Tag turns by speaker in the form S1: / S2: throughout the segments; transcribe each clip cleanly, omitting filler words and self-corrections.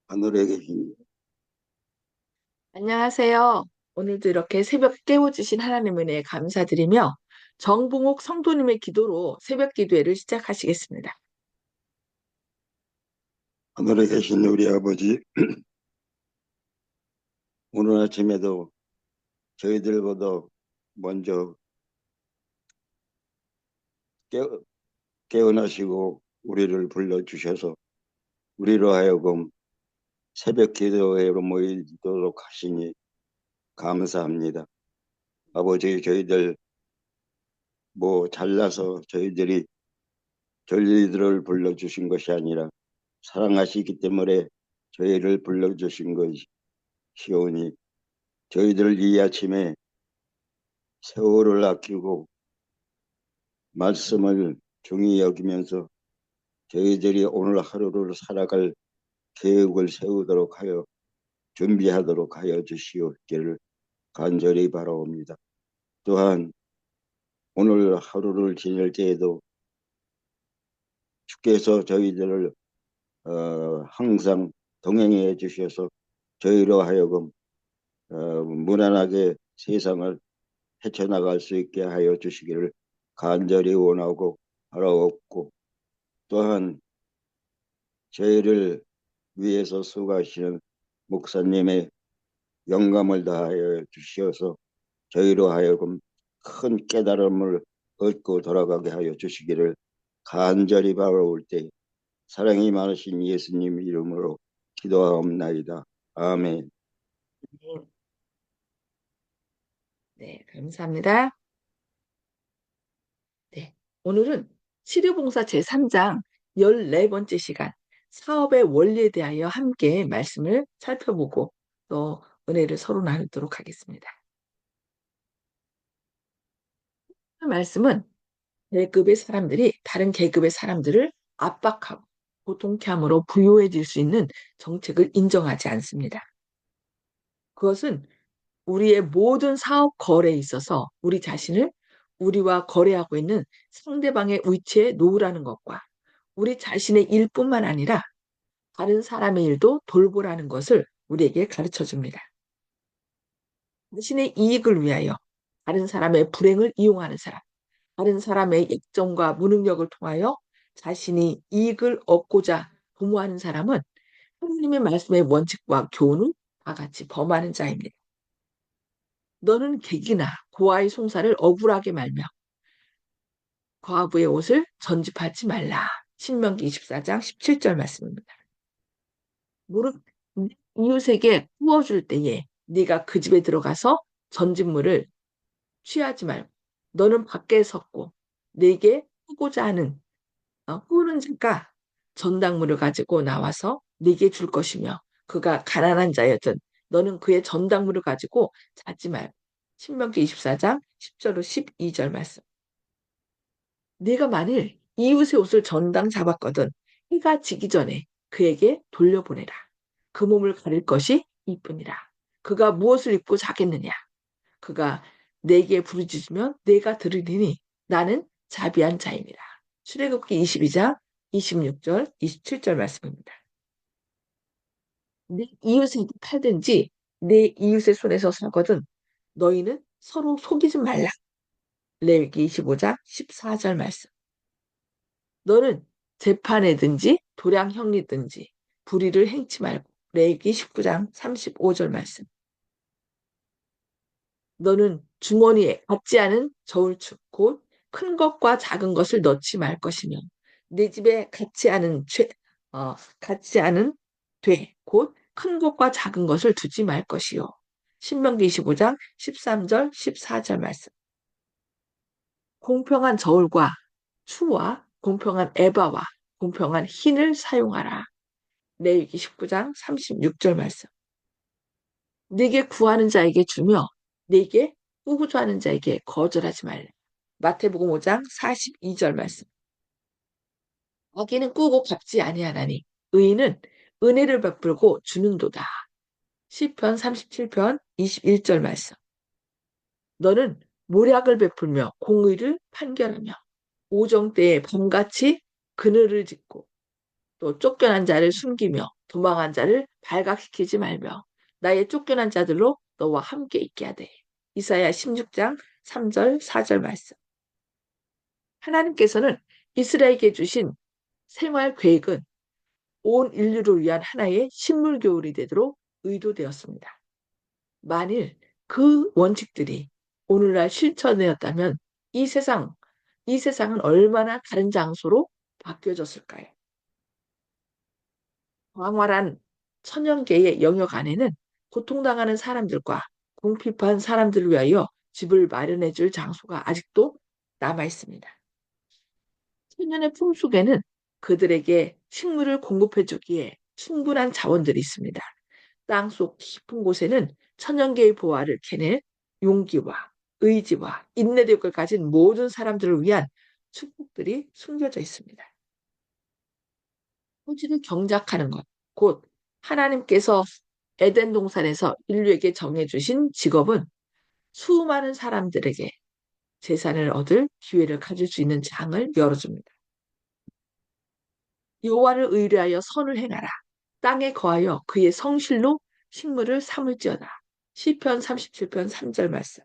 S1: 하늘에 계신
S2: 안녕하세요. 오늘도 이렇게 새벽 깨워주신 하나님 은혜에 감사드리며 정봉옥 성도님의 기도로 새벽 기도회를 시작하시겠습니다.
S1: 하늘에 계신 우리 아버지, 오늘 아침에도 저희들보다 먼저 깨, 깨어나시고 우리를 불러주셔서 우리로 하여금 새벽 기도회로 모이도록 하시니 감사합니다. 아버지, 저희들 잘나서 저희들을 불러주신 것이 아니라 사랑하시기 때문에 저희를 불러주신 것이오니 저희들 이 아침에 세월을 아끼고 말씀을 중히 여기면서 저희들이 오늘 하루를 살아갈 계획을 세우도록 하여 준비하도록 하여 주시옵기를 간절히 바라옵니다. 또한 오늘 하루를 지낼 때에도 주께서 저희들을 항상 동행해 주셔서 저희로 하여금 무난하게 세상을 헤쳐나갈 수 있게 하여 주시기를 간절히 원하고 바라옵고, 또한 저희를 위해서 수고하시는 목사님의 영감을 다하여 주시어서 저희로 하여금 큰 깨달음을 얻고 돌아가게 하여 주시기를 간절히 바라올 때 사랑이 많으신 예수님 이름으로 기도하옵나이다. 아멘.
S2: 네, 네, 감사합니다. 네, 오늘은 치료봉사 제3장 14번째 시간 사업의 원리에 대하여 함께 말씀을 살펴보고 또 은혜를 서로 나누도록 하겠습니다. 그 말씀은 계급의 사람들이 다른 계급의 사람들을 압박하고 고통케 함으로 부유해질 수 있는 정책을 인정하지 않습니다. 그것은 우리의 모든 사업 거래에 있어서 우리 자신을 우리와 거래하고 있는 상대방의 위치에 놓으라는 것과 우리 자신의 일뿐만 아니라 다른 사람의 일도 돌보라는 것을 우리에게 가르쳐 줍니다. 자신의 이익을 위하여 다른 사람의 불행을 이용하는 사람, 다른 사람의 약점과 무능력을 통하여 자신이 이익을 얻고자 도모하는 사람은 하나님의 말씀의 원칙과 교훈을 다 같이 범하는 자입니다. 너는 객이나 고아의 송사를 억울하게 말며 과부의 옷을 전집하지 말라. 신명기 24장 17절 말씀입니다. 무릇 이웃에게 구워줄 때에 네가 그 집에 들어가서 전집물을 취하지 말고 너는 밖에 섰고 네게 후고자 하는 후는 자가 전당물을 가지고 나와서 네게 줄 것이며 그가 가난한 자여든 너는 그의 전당물을 가지고 자지 말고 신명기 24장 10절로 12절 말씀. 네가 만일 이웃의 옷을 전당 잡았거든 해가 지기 전에 그에게 돌려보내라. 그 몸을 가릴 것이 이뿐이라. 그가 무엇을 입고 자겠느냐? 그가 내게 부르짖으면 내가 들으리니 나는 자비한 자입니다. 출애굽기 22장 26절, 27절 말씀입니다. 네 이웃에게 팔든지 내 이웃의 손에서 사거든 너희는 서로 속이지 말라. 레위기 25장 14절 말씀. 너는 재판에든지 도량형이든지 불의를 행치 말고 레위기 19장 35절 말씀. 너는 주머니에 받지 않은 저울축 곧 큰 것과 작은 것을 넣지 말 것이며 내 집에 갖지 않은 곧 큰 것과 작은 것을 두지 말 것이요. 신명기 25장 13절 14절 말씀. 공평한 저울과 추와 공평한 에바와 공평한 흰을 사용하라. 레위기 19장 36절 말씀. 네게 구하는 자에게 주며 네게 꾸구하는 자에게 거절하지 말라. 마태복음 5장 42절 말씀. 악인은 꾸고 갚지 아니하나니 의인은 은혜를 베풀고 주는도다. 시편 37편 21절 말씀. 너는 모략을 베풀며 공의를 판결하며 오정 때에 밤같이 그늘을 짓고 또 쫓겨난 자를 숨기며 도망한 자를 발각시키지 말며 나의 쫓겨난 자들로 너와 함께 있게 하되. 이사야 16장 3절 4절 말씀. 하나님께서는 이스라엘에게 주신 생활 계획은 온 인류를 위한 하나의 식물 교훈이 되도록 의도되었습니다. 만일 그 원칙들이 오늘날 실천되었다면 이 세상, 이 세상은 얼마나 다른 장소로 바뀌어졌을까요? 광활한 천연계의 영역 안에는 고통당하는 사람들과 궁핍한 사람들을 위하여 집을 마련해 줄 장소가 아직도 남아 있습니다. 천년의 풍속에는 그들에게 식물을 공급해 주기에 충분한 자원들이 있습니다. 땅속 깊은 곳에는 천연계의 보화를 캐낼 용기와 의지와 인내력을 가진 모든 사람들을 위한 축복들이 숨겨져 있습니다. 토지를 경작하는 것, 곧 하나님께서 에덴 동산에서 인류에게 정해주신 직업은 수많은 사람들에게 재산을 얻을 기회를 가질 수 있는 장을 열어줍니다. 여호와를 의뢰하여 선을 행하라. 땅에 거하여 그의 성실로 식물을 삼을지어다. 시편 37편 3절 말씀.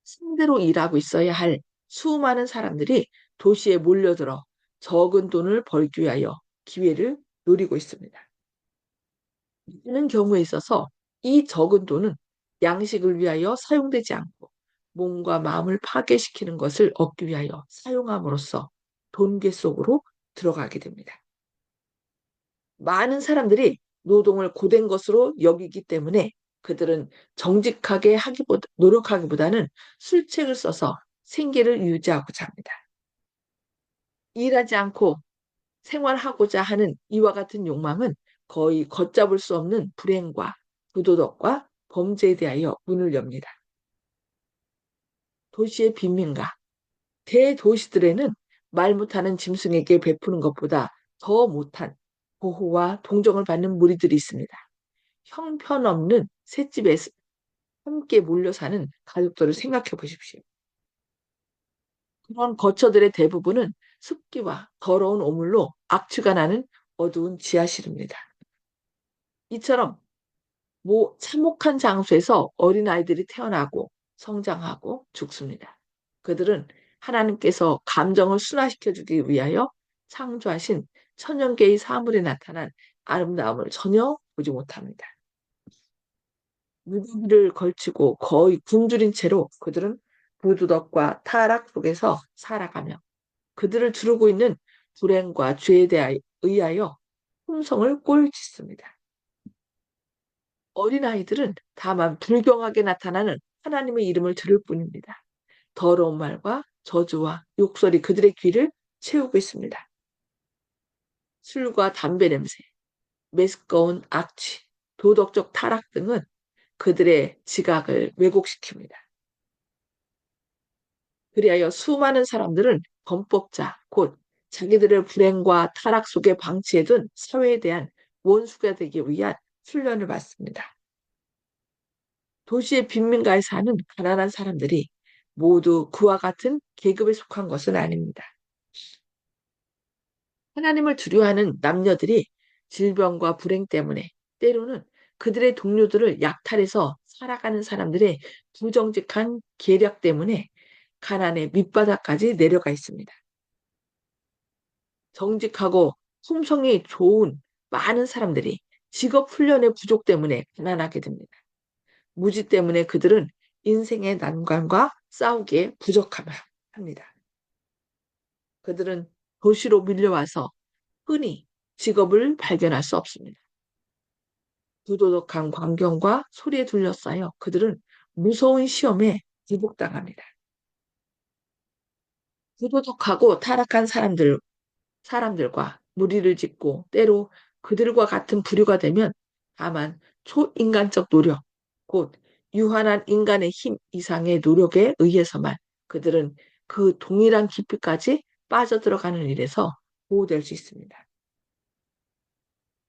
S2: 상대로 일하고 있어야 할 수많은 사람들이 도시에 몰려들어 적은 돈을 벌기 위하여 기회를 노리고 있습니다. 이런 경우에 있어서 이 적은 돈은 양식을 위하여 사용되지 않고 몸과 마음을 파괴시키는 것을 얻기 위하여 사용함으로써 돈괴 속으로 들어가게 됩니다. 많은 사람들이 노동을 고된 것으로 여기기 때문에 그들은 정직하게 노력하기보다는 술책을 써서 생계를 유지하고자 합니다. 일하지 않고 생활하고자 하는 이와 같은 욕망은 거의 걷잡을 수 없는 불행과 부도덕과 범죄에 대하여 문을 엽니다. 도시의 빈민가, 대도시들에는 말 못하는 짐승에게 베푸는 것보다 더 못한 보호와 동정을 받는 무리들이 있습니다. 형편없는 셋집에 함께 몰려 사는 가족들을 생각해 보십시오. 그런 거처들의 대부분은 습기와 더러운 오물로 악취가 나는 어두운 지하실입니다. 이처럼 참혹한 장소에서 어린아이들이 태어나고 성장하고 죽습니다. 그들은 하나님께서 감정을 순화시켜주기 위하여 창조하신 천연계의 사물에 나타난 아름다움을 전혀 보지 못합니다. 무더기를 걸치고 거의 굶주린 채로 그들은 부도덕과 타락 속에서 살아가며 그들을 두르고 있는 불행과 죄에 의하여 품성을 꼴짓습니다. 어린아이들은 다만 불경하게 나타나는 하나님의 이름을 들을 뿐입니다. 더러운 말과 저주와 욕설이 그들의 귀를 채우고 있습니다. 술과 담배 냄새, 매스꺼운 악취, 도덕적 타락 등은 그들의 지각을 왜곡시킵니다. 그리하여 수많은 사람들은 범법자, 곧 자기들의 불행과 타락 속에 방치해둔 사회에 대한 원수가 되기 위한 훈련을 받습니다. 도시의 빈민가에 사는 가난한 사람들이 모두 그와 같은 계급에 속한 것은 아닙니다. 하나님을 두려워하는 남녀들이 질병과 불행 때문에 때로는 그들의 동료들을 약탈해서 살아가는 사람들의 부정직한 계략 때문에 가난의 밑바닥까지 내려가 있습니다. 정직하고 품성이 좋은 많은 사람들이 직업 훈련의 부족 때문에 가난하게 됩니다. 무지 때문에 그들은 인생의 난관과 싸우기에 부족합니다. 그들은 도시로 밀려와서 흔히 직업을 발견할 수 없습니다. 부도덕한 광경과 소리에 둘러싸여 그들은 무서운 시험에 굴복당합니다. 부도덕하고 타락한 사람들과 무리를 짓고 때로 그들과 같은 부류가 되면 다만 초인간적 노력, 곧 유한한 인간의 힘 이상의 노력에 의해서만 그들은 그 동일한 깊이까지 빠져들어가는 일에서 보호될 수 있습니다.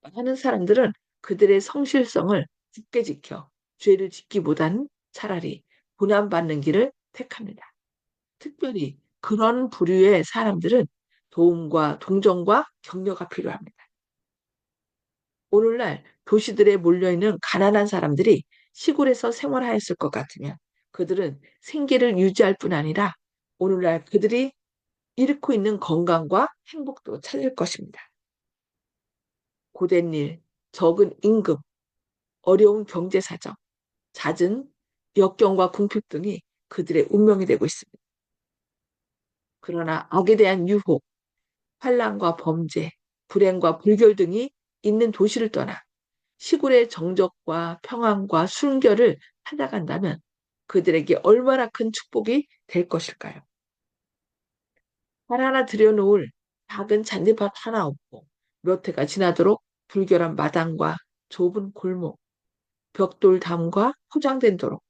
S2: 많은 사람들은 그들의 성실성을 굳게 지켜 죄를 짓기보다는 차라리 고난받는 길을 택합니다. 특별히 그런 부류의 사람들은 도움과 동정과 격려가 필요합니다. 오늘날 도시들에 몰려있는 가난한 사람들이 시골에서 생활하였을 것 같으면 그들은 생계를 유지할 뿐 아니라 오늘날 그들이 잃고 있는 건강과 행복도 찾을 것입니다. 고된 일, 적은 임금, 어려운 경제 사정, 잦은 역경과 궁핍 등이 그들의 운명이 되고 있습니다. 그러나 악에 대한 유혹, 환란과 범죄, 불행과 불결 등이 있는 도시를 떠나 시골의 정적과 평안과 순결을 찾아간다면 그들에게 얼마나 큰 축복이 될 것일까요? 하나하나 들여놓을 작은 잔디밭 하나 없고 몇 해가 지나도록 불결한 마당과 좁은 골목, 벽돌담과 포장된 도로,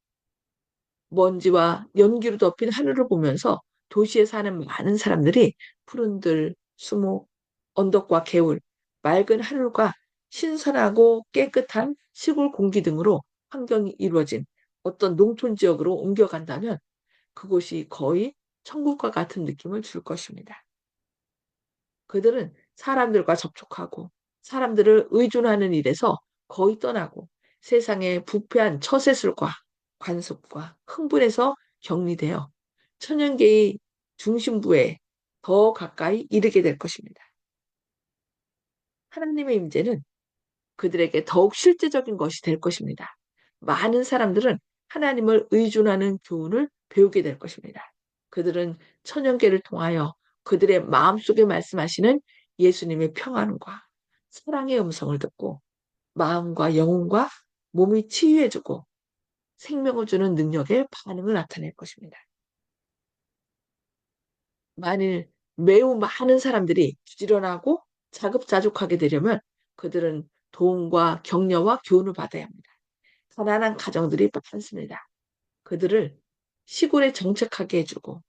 S2: 먼지와 연기로 덮인 하늘을 보면서 도시에 사는 많은 사람들이 푸른들, 수목, 언덕과 개울, 맑은 하늘과 신선하고 깨끗한 시골 공기 등으로 환경이 이루어진 어떤 농촌 지역으로 옮겨간다면 그곳이 거의 천국과 같은 느낌을 줄 것입니다. 그들은 사람들과 접촉하고 사람들을 의존하는 일에서 거의 떠나고 세상의 부패한 처세술과 관습과 흥분에서 격리되어 천연계의 중심부에 더 가까이 이르게 될 것입니다. 하나님의 임재는 그들에게 더욱 실제적인 것이 될 것입니다. 많은 사람들은 하나님을 의존하는 교훈을 배우게 될 것입니다. 그들은 천연계를 통하여 그들의 마음속에 말씀하시는 예수님의 평안과 사랑의 음성을 듣고 마음과 영혼과 몸이 치유해주고 생명을 주는 능력의 반응을 나타낼 것입니다. 만일 매우 많은 사람들이 부지런하고 자급자족하게 되려면 그들은 도움과 격려와 교훈을 받아야 합니다. 가난한 가정들이 많습니다. 그들을 시골에 정착하게 해주고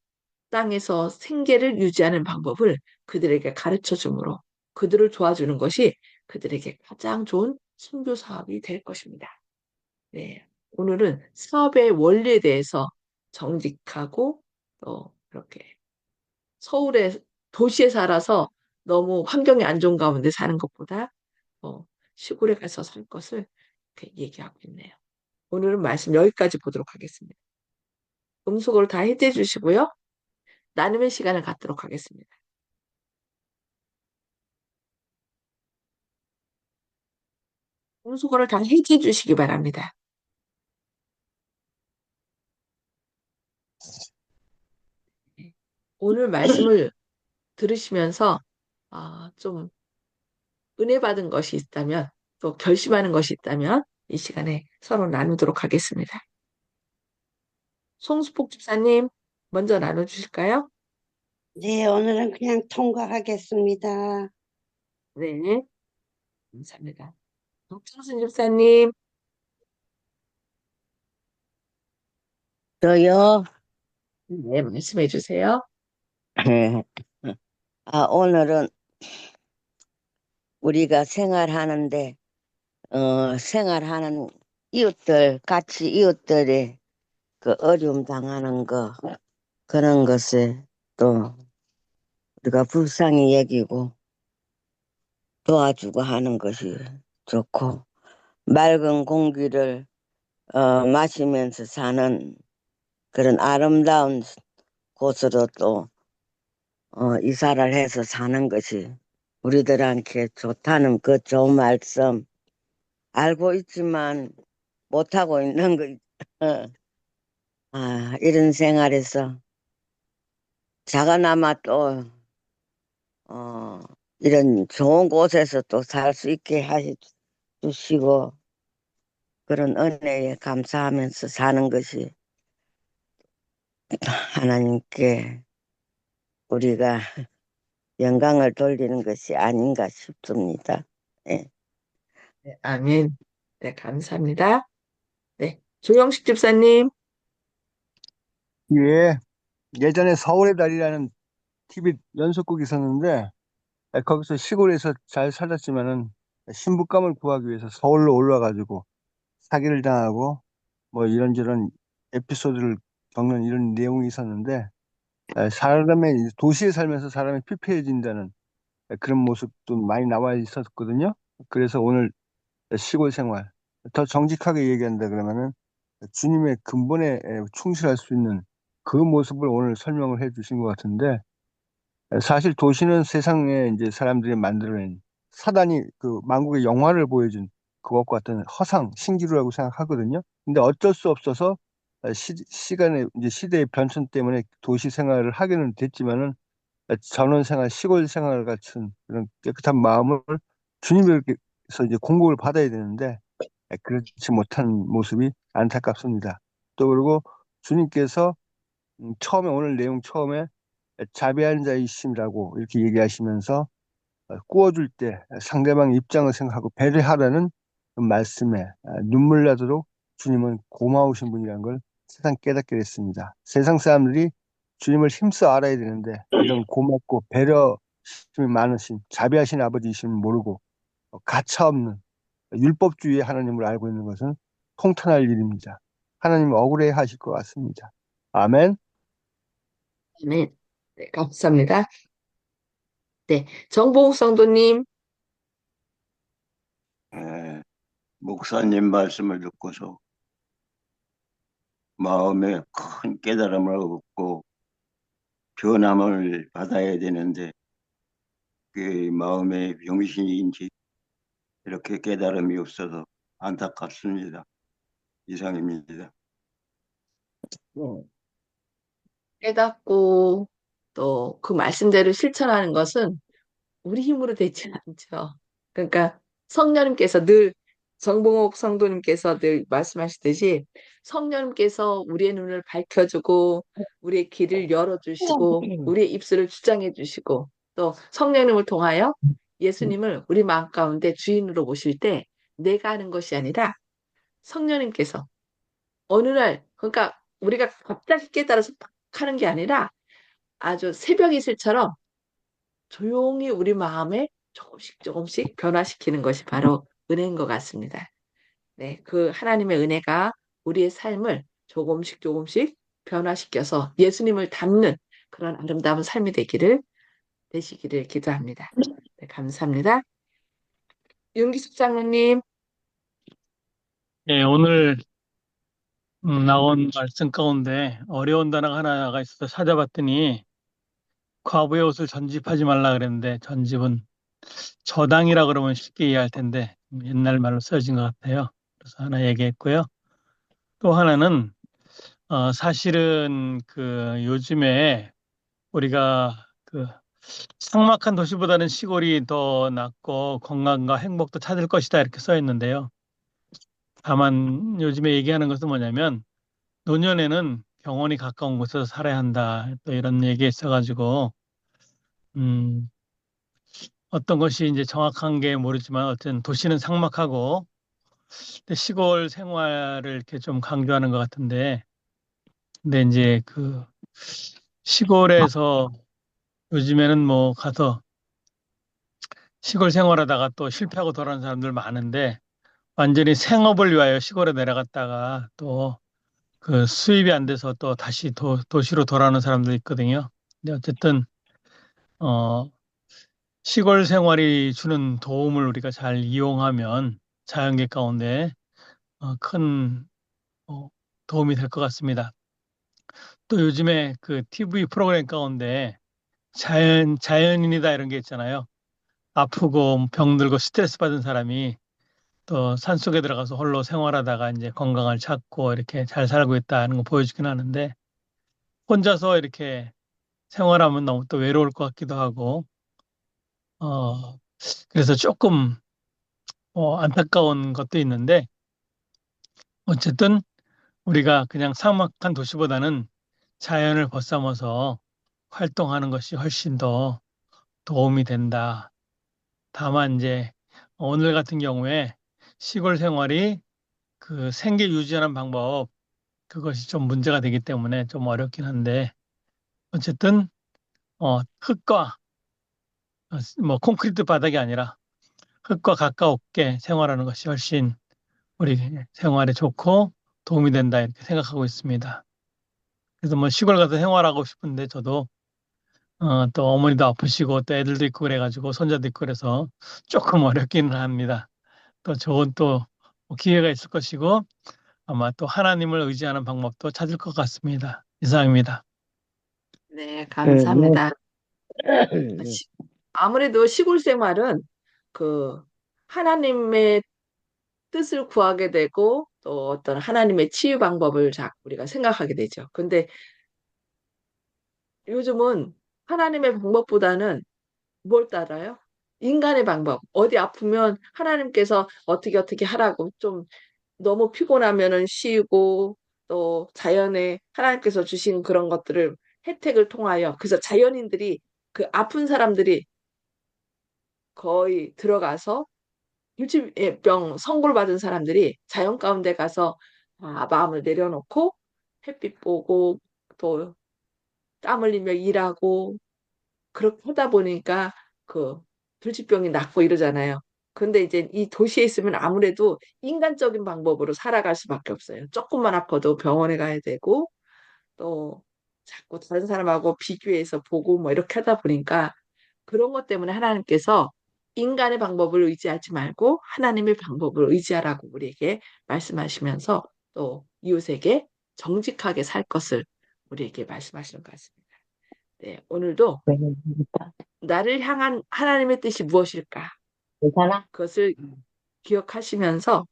S2: 땅에서 생계를 유지하는 방법을 그들에게 가르쳐 주므로 그들을 도와주는 것이 그들에게 가장 좋은 선교 사업이 될 것입니다. 네. 오늘은 사업의 원리에 대해서 정직하고 또 이렇게 서울에 도시에 살아서 너무 환경이 안 좋은 가운데 사는 것보다 시골에 가서 살 것을 이렇게 얘기하고 있네요. 오늘은 말씀 여기까지 보도록 하겠습니다. 음소거를 다 해제해 주시고요. 나눔의 시간을 갖도록 하겠습니다. 음소거를 다 해제해 주시기 바랍니다. 네. 오늘 말씀을 들으시면서 좀 은혜 받은 것이 있다면 또 결심하는 것이 있다면 이 시간에 서로 나누도록 하겠습니다. 송수폭 집사님 먼저 나눠주실까요?
S3: 네, 오늘은 그냥 통과하겠습니다.
S2: 네, 감사합니다. 박정순 집사님,
S3: 저요?
S2: 네, 말씀해 주세요.
S3: 오늘은 우리가 생활하는데, 생활하는 같이 이웃들이 그 어려움 당하는 거, 그런 것에 또 우리가 불쌍히 여기고 도와주고 하는 것이 좋고, 맑은 공기를, 마시면서 사는 그런 아름다운 곳으로 또 이사를 해서 사는 것이 우리들한테 좋다는 그 좋은 말씀 알고 있지만 못하고 있는 거. 어. 이런 생활에서 작아나마 또 어, 이런 좋은 곳에서 또 살 수 있게 해주시고 그런 은혜에 감사하면서 사는 것이 하나님께 우리가 영광을 돌리는 것이 아닌가 싶습니다. 예.
S2: 네, 아멘. 네, 감사합니다. 네, 조영식 집사님,
S4: 예, 예전에 서울의 달이라는 TV 연속극이 있었는데 거기서 시골에서 잘 살았지만은 신부감을 구하기 위해서 서울로 올라가지고 사기를 당하고 뭐 이런저런 에피소드를 겪는 이런 내용이 있었는데 사람의 도시에 살면서 사람이 피폐해진다는 그런 모습도 많이 나와 있었거든요. 그래서 오늘 시골 생활 더 정직하게 얘기한다 그러면은 주님의 근본에 충실할 수 있는 그 모습을 오늘 설명을 해주신 것 같은데 사실 도시는 세상에 이제 사람들이 만들어낸 사단이 그 만국의 영화를 보여준 그것과 같은 허상, 신기루라고 생각하거든요. 근데 어쩔 수 없어서 시간의 이제 시대의 변천 때문에 도시 생활을 하게는 됐지만은 전원 생활, 시골 생활 같은 그런 깨끗한 마음을 주님에게서 이제 공급을 받아야 되는데 그렇지 못한 모습이 안타깝습니다. 또 그리고 주님께서 처음에 오늘 내용 처음에 자비한 자이심이라고 이렇게 얘기하시면서 구워줄 때 상대방 입장을 생각하고 배려하라는 그 말씀에 눈물 나도록 주님은 고마우신 분이라는 걸 세상 깨닫게 됐습니다. 세상 사람들이 주님을 힘써 알아야 되는데 이런 고맙고 배려심이 많으신 자비하신 아버지이심을 모르고 가차없는 율법주의의 하나님을 알고 있는 것은 통탄할 일입니다. 하나님 억울해 하실 것 같습니다. 아멘.
S2: 아멘. 네, 감사합니다. 네, 정봉욱 성도님.
S1: 목사님 말씀을 듣고서 마음에 큰 깨달음을 얻고 변함을 받아야 되는데 그 마음의 병신인지 이렇게 깨달음이 없어서 안타깝습니다. 이상입니다.
S2: 네. 깨닫고 또 그 말씀대로 실천하는 것은 우리 힘으로 되지 않죠. 그러니까 성령님께서 늘 정봉옥 성도님께서 늘 말씀하시듯이 성령님께서 우리의 눈을 밝혀주고 우리의 길을 열어주시고 우리의 입술을 주장해 주시고 또 성령님을 통하여 예수님을 우리 마음 가운데 주인으로 모실 때 내가 하는 것이 아니라 성령님께서 어느 날 그러니까 우리가 갑자기 깨달아서 팍 하는 게 아니라 아주 새벽 이슬처럼 조용히 우리 마음에 조금씩 조금씩 변화시키는 것이 바로 은혜인 것 같습니다. 네, 그 하나님의 은혜가 우리의 삶을 조금씩 조금씩 변화시켜서 예수님을 닮는 그런 아름다운 삶이 되시기를 기도합니다. 네, 감사합니다. 윤기숙 장로님.
S5: 예, 오늘 나온 말씀 가운데 어려운 단어가 하나가 있어서 찾아봤더니 과부의 옷을 전집하지 말라 그랬는데 전집은 저당이라 그러면 쉽게 이해할 텐데 옛날 말로 써진 것 같아요. 그래서 하나 얘기했고요. 또 하나는 사실은 그 요즘에 우리가 그 삭막한 도시보다는 시골이 더 낫고 건강과 행복도 찾을 것이다 이렇게 써 있는데요. 다만 요즘에 얘기하는 것은 뭐냐면 노년에는 병원이 가까운 곳에서 살아야 한다. 또 이런 얘기 있어가지고, 음, 어떤 것이 이제 정확한 게 모르지만 어쨌든 도시는 삭막하고 근데 시골 생활을 이렇게 좀 강조하는 것 같은데, 근데 이제 그 시골에서 요즘에는 뭐 가서 시골 생활하다가 또 실패하고 돌아오는 사람들 많은데 완전히 생업을 위하여 시골에 내려갔다가 또 그 수입이 안 돼서 또 다시 도시로 돌아오는 사람도 있거든요. 근데 어쨌든 어, 시골 생활이 주는 도움을 우리가 잘 이용하면 자연계 가운데 큰 도움이 될 것 같습니다. 또 요즘에 그 TV 프로그램 가운데 자연인이다 이런 게 있잖아요. 아프고 병들고 스트레스 받은 사람이 또 산속에 들어가서 홀로 생활하다가 이제 건강을 찾고 이렇게 잘 살고 있다는 거 보여주긴 하는데 혼자서 이렇게 생활하면 너무 또 외로울 것 같기도 하고 어, 그래서 조금 안타까운 것도 있는데 어쨌든 우리가 그냥 삭막한 도시보다는 자연을 벗삼아서 활동하는 것이 훨씬 더 도움이 된다. 다만 이제 오늘 같은 경우에 시골 생활이 그 생계 유지하는 방법 그것이 좀 문제가 되기 때문에 좀 어렵긴 한데 어쨌든 흙과 뭐 콘크리트 바닥이 아니라 흙과 가까웠게 생활하는 것이 훨씬 우리 생활에 좋고 도움이 된다 이렇게 생각하고 있습니다. 그래서 뭐 시골 가서 생활하고 싶은데 저도 또 어머니도 아프시고 또 애들도 있고 그래가지고 손자도 있고 그래서 조금 어렵기는 합니다. 또 좋은 또 기회가 있을 것이고 아마 또 하나님을 의지하는 방법도 찾을 것 같습니다. 이상입니다.
S2: 네,
S3: 네.
S2: 감사합니다. 시- 아무래도 시골 생활은 그 하나님의 뜻을 구하게 되고 또 어떤 하나님의 치유 방법을 자꾸 우리가 생각하게 되죠. 근데 요즘은 하나님의 방법보다는 뭘 따라요? 인간의 방법. 어디 아프면 하나님께서 어떻게 하라고 좀 너무 피곤하면은 쉬고 또 자연에 하나님께서 주신 그런 것들을 혜택을 통하여 그래서 자연인들이 그 아픈 사람들이 거의 들어가서 불치병 선고를 받은 사람들이 자연 가운데 가서 마음을 내려놓고 햇빛 보고 또 땀 흘리며 일하고 그렇게 하다 보니까 그 불치병이 낫고 이러잖아요. 근데 이제 이 도시에 있으면 아무래도 인간적인 방법으로 살아갈 수밖에 없어요. 조금만 아파도 병원에 가야 되고 또 자꾸 다른 사람하고 비교해서 보고 뭐 이렇게 하다 보니까 그런 것 때문에 하나님께서 인간의 방법을 의지하지 말고 하나님의 방법을 의지하라고 우리에게 말씀하시면서 또 이웃에게 정직하게 살 것을 우리에게 말씀하시는 것 같습니다. 네, 오늘도 나를 향한 하나님의 뜻이 무엇일까?
S3: 괜찮아?
S2: 그것을 기억하시면서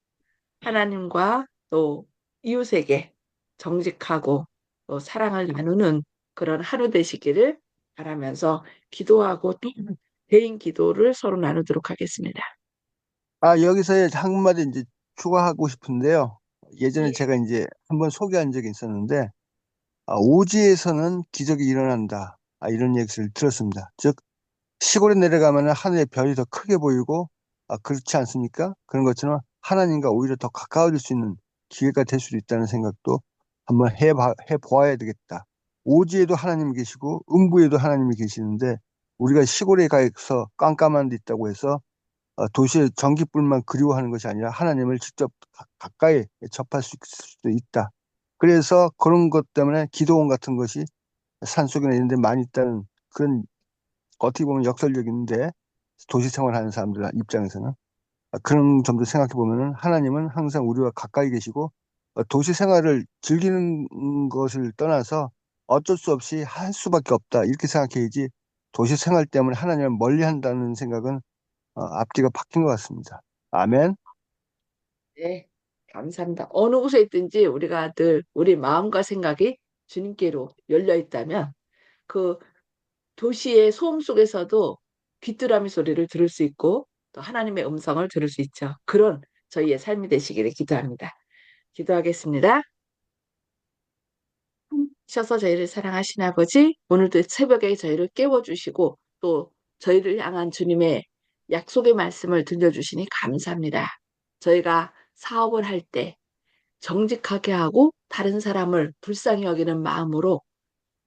S2: 하나님과 또 이웃에게 정직하고 또 사랑을 나누는 그런 하루 되시기를 바라면서 기도하고 또 개인 기도를 서로 나누도록 하겠습니다.
S4: 여기서 한마디 이제 추가하고 싶은데요. 예전에
S2: 예.
S4: 제가 이제 한번 소개한 적이 있었는데, 오지에서는 기적이 일어난다. 이런 얘기를 들었습니다. 즉, 시골에 내려가면 하늘의 별이 더 크게 보이고, 그렇지 않습니까? 그런 것처럼 하나님과 오히려 더 가까워질 수 있는 기회가 될 수도 있다는 생각도 한번 해보아야 되겠다. 오지에도 하나님이 계시고, 음부에도 하나님이 계시는데, 우리가 시골에 가서 깜깜한 데 있다고 해서 도시의 전기불만 그리워하는 것이 아니라 하나님을 직접 가까이 접할 수 있을 수도 있다. 그래서 그런 것 때문에 기도원 같은 것이 산속이나 이런 데 많이 있다는 그런 어떻게 보면 역설적인데 도시 생활하는 사람들 입장에서는 그런 점도 생각해 보면은 하나님은 항상 우리와 가까이 계시고 도시 생활을 즐기는 것을 떠나서 어쩔 수 없이 할 수밖에 없다 이렇게 생각해야지 도시 생활 때문에 하나님을 멀리 한다는 생각은 앞뒤가 바뀐 것 같습니다. 아멘.
S2: 네, 감사합니다. 어느 곳에 있든지 우리가 늘 우리 마음과 생각이 주님께로 열려 있다면 그 도시의 소음 속에서도 귀뚜라미 소리를 들을 수 있고 또 하나님의 음성을 들을 수 있죠. 그런 저희의 삶이 되시기를 기도합니다. 기도하겠습니다. 셔서 저희를 사랑하신 아버지, 오늘도 새벽에 저희를 깨워주시고 또 저희를 향한 주님의 약속의 말씀을 들려주시니 감사합니다. 저희가 사업을 할 때 정직하게 하고 다른 사람을 불쌍히 여기는 마음으로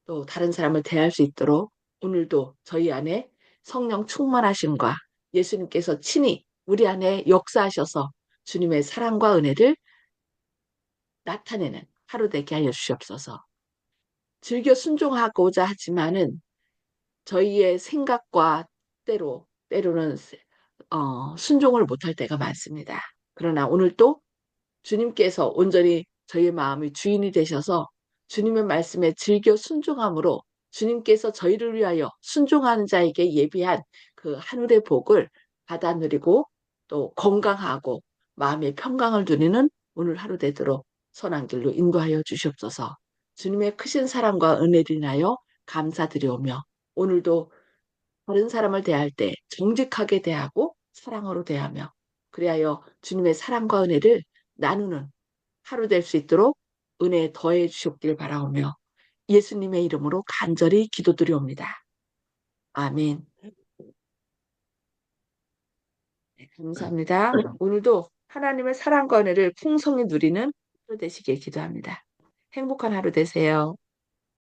S2: 또 다른 사람을 대할 수 있도록 오늘도 저희 안에 성령 충만하심과 예수님께서 친히 우리 안에 역사하셔서 주님의 사랑과 은혜를 나타내는 하루 되게 하여 주시옵소서. 즐겨 순종하고자 하지만은 저희의 생각과 때로는 순종을 못할 때가 많습니다. 그러나 오늘 또 주님께서 온전히 저희의 마음의 주인이 되셔서 주님의 말씀에 즐겨 순종함으로 주님께서 저희를 위하여 순종하는 자에게 예비한 그 하늘의 복을 받아 누리고 또 건강하고 마음의 평강을 누리는 오늘 하루 되도록 선한 길로 인도하여 주시옵소서. 주님의 크신 사랑과 은혜를 인하여 감사드리오며 오늘도 다른 사람을 대할 때 정직하게 대하고 사랑으로 대하며 그리하여 주님의 사랑과 은혜를 나누는 하루 될 수 있도록 은혜 더해 주시옵길 바라오며 예수님의 이름으로 간절히 기도드리옵니다. 아멘. 네, 감사합니다. 오늘도 하나님의 사랑과 은혜를 풍성히 누리는 하루 되시길 기도합니다. 행복한 하루 되세요.